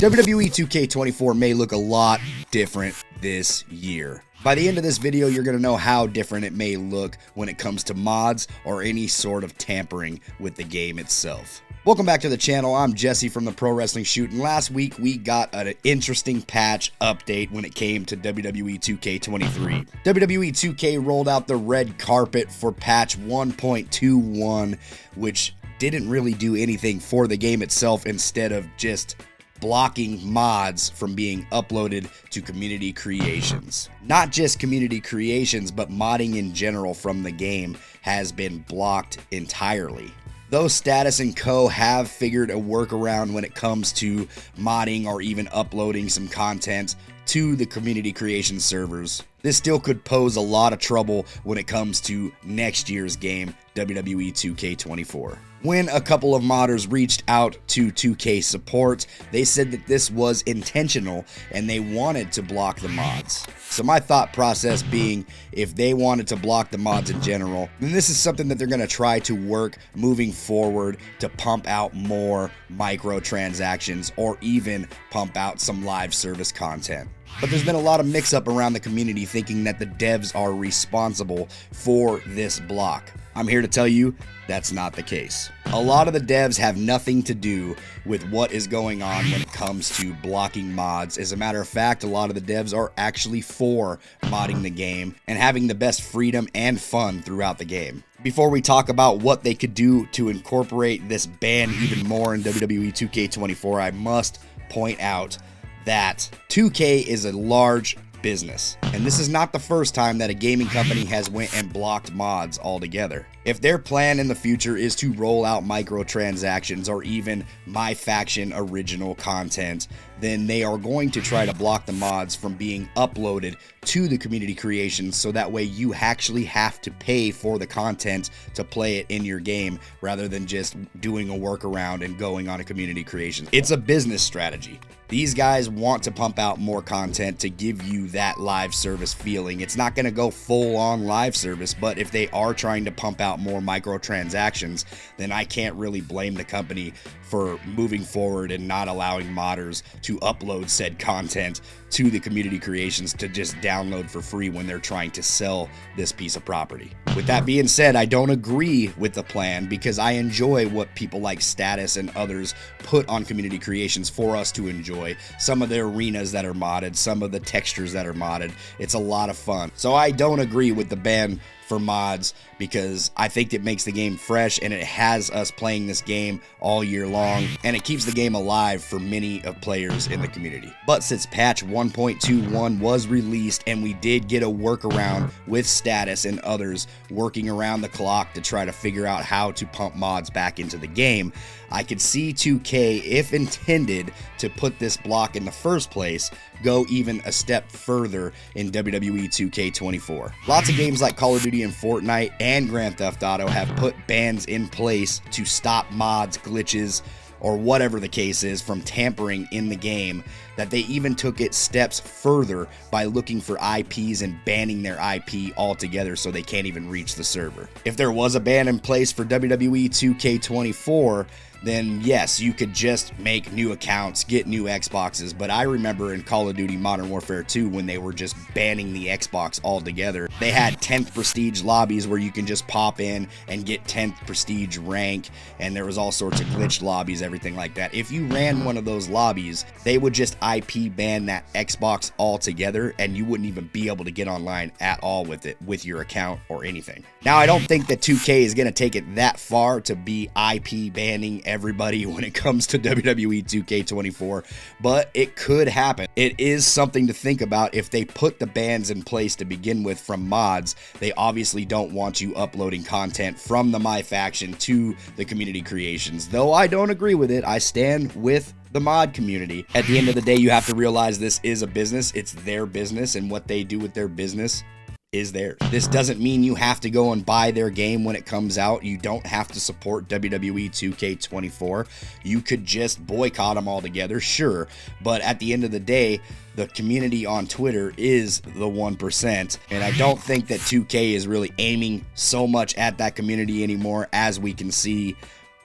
WWE 2K24 may look a lot different this year. By the end of this video, you're going to know how different it may look when it comes to mods or any sort of tampering with the game itself. Welcome back to the channel. I'm Jesse from the Pro Wrestling Shoot, and last week we got an interesting patch update when it came to WWE 2K23. WWE 2K rolled out the red carpet for patch 1.21, which didn't really do anything for the game itself, instead of just blocking mods from being uploaded to community creations. Not just community creations, but modding in general from the game has been blocked entirely. Though Status and Co. have figured a workaround when it comes to modding or even uploading some content to the community creation servers, this still could pose a lot of trouble when it comes to next year's game, WWE 2K24. When a couple of modders reached out to 2K support, they said that this was intentional and they wanted to block the mods. So my thought process being, if they wanted to block the mods in general, then this is something that they're going to try to work moving forward to pump out more microtransactions or even pump out some live service content. But there's been a lot of mix-up around the community thinking that the devs are responsible for this block. I'm here to tell you that's not the case. A lot of the devs have nothing to do with what is going on when it comes to blocking mods. As a matter of fact, a lot of the devs are actually for modding the game and having the best freedom and fun throughout the game. Before we talk about what they could do to incorporate this ban even more in WWE 2K24, I must point out that 2K is a large business, and this is not the first time that a gaming company has went and blocked mods altogether. If their plan in the future is to roll out microtransactions or even My Faction original content, then they are going to try to block the mods from being uploaded to the community creations, so that way you actually have to pay for the content to play it in your game rather than just doing a workaround and going on a community creation. It's a business strategy. These guys want to pump out more content to give you that live service feeling. It's not going to go full on live service, but if they are trying to pump out more microtransactions, then I can't really blame the company for moving forward and not allowing modders to upload said content to the community creations to just download for free when they're trying to sell this piece of property. With that being said, I don't agree with the plan because I enjoy what people like Status and others put on community creations for us to enjoy. Some of the arenas that are modded, some of the textures that are modded. It's a lot of fun. So I don't agree with the ban for mods because I think it makes the game fresh and it has us playing this game all year long, and it keeps the game alive for many of players in the community. But since patch 1.21 was released and we did get a workaround with Status and others working around the clock to try to figure out how to pump mods back into the game, I could see 2K, if intended to put this block in the first place, go even a step further in WWE 2K24. Lots of games like Call of Duty and Fortnite and Grand Theft Auto have put bans in place to stop mods, glitches, or whatever the case is from tampering in the game, that they even took it steps further by looking for IPs and banning their IP altogether so they can't even reach the server. If there was a ban in place for WWE 2K24, then yes, you could just make new accounts, get new Xboxes, but I remember in Call of Duty Modern Warfare 2 when they were just banning the Xbox altogether. They had 10th prestige lobbies where you can just pop in and get 10th prestige rank, and there was all sorts of glitched lobbies, everything like that. If you ran one of those lobbies, they would just IP ban that Xbox altogether, and you wouldn't even be able to get online at all with it, with your account or anything. Now, I don't think that 2K is going to take it that far to be IP banning everybody when it comes to WWE 2K24, but it could happen. It is something to think about. If they put the bans in place to begin with from mods, they obviously don't want you uploading content from the My Faction to the community creations. Though I don't agree with it, I stand with the mod community. At the end of the day, you have to realize this is a business. It's their business, and what they do with their business is theirs. This doesn't mean you have to go and buy their game when it comes out. You don't have to support WWE 2K24. You could just boycott them altogether, sure, but at the end of the day, the community on Twitter is the 1%, and I don't think that 2K is really aiming so much at that community anymore, as we can see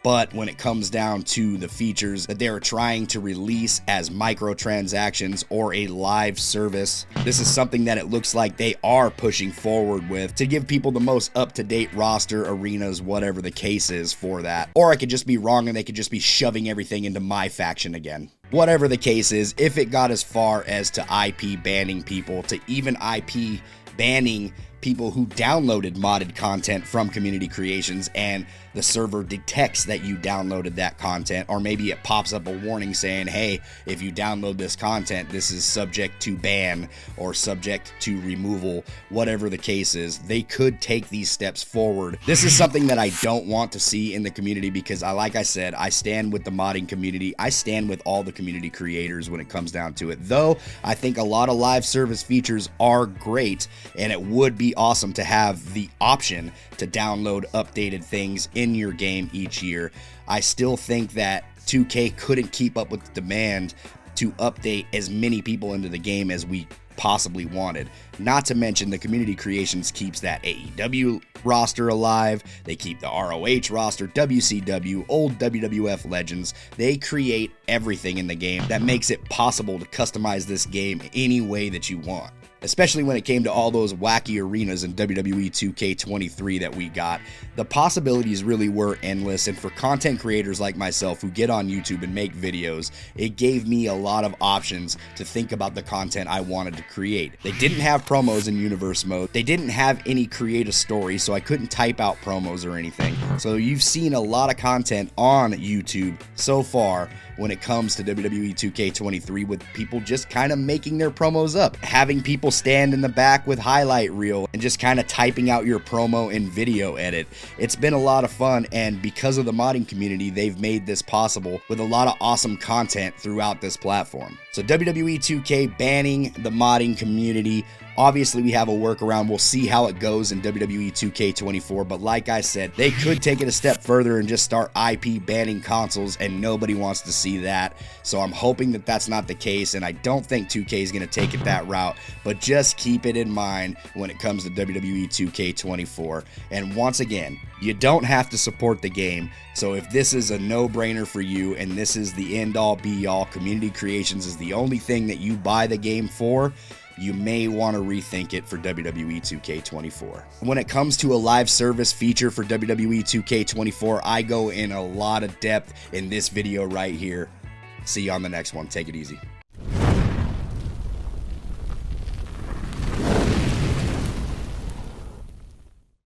But when it comes down to the features that they're trying to release as microtransactions or a live service, this is something that it looks like they are pushing forward with to give people the most up-to-date roster, arenas, whatever the case is for that. Or I could just be wrong and they could just be shoving everything into my faction again. Whatever the case is, if it got as far as to IP banning people, to even IP banning people who downloaded modded content from community creations and the server detects that you downloaded that content, or maybe it pops up a warning saying, hey, if you download this content, this is subject to ban or subject to removal, whatever the case is, they could take these steps forward. This is something that I don't want to see in the community because like I said, I stand with the modding community. I stand with all the community creators when it comes down to it. Though I think a lot of live service features are great and it would be awesome to have the option to download updated things in your game each year. I still think that 2K couldn't keep up with the demand to update as many people into the game as we possibly wanted. Not to mention the community creations keeps that AEW roster alive, they keep the ROH roster, WCW, old WWF legends. They create everything in the game that makes it possible to customize this game any way that you want. Especially when it came to all those wacky arenas in WWE 2K24 that we got. The possibilities really were endless, and for content creators like myself who get on YouTube and make videos, it gave me a lot of options to think about the content I wanted to create. They didn't have promos in Universe Mode. They didn't have any create a story, so I couldn't type out promos or anything. So you've seen a lot of content on YouTube so far when it comes to WWE 2K23 with people just kind of making their promos up, having people stand in the back with highlight reel and just kind of typing out your promo in video edit. It's been a lot of fun, and because of the modding community, they've made this possible with a lot of awesome content throughout this platform. So WWE 2K banning the modding community. Obviously, we have a workaround. We'll see how it goes in WWE 2K24, but like I said, they could take it a step further and just start IP banning consoles, and nobody wants to see that. So I'm hoping that that's not the case, and I don't think 2K is going to take it that route, but just keep it in mind when it comes to WWE 2K24. And once again, you don't have to support the game, so if this is a no-brainer for you and this is the end-all be-all, community creations is the only thing that you buy the game for, you may want to rethink it for WWE 2K24. When it comes to a live service feature for WWE 2K24, I go in a lot of depth in this video right here. See you on the next one. Take it easy.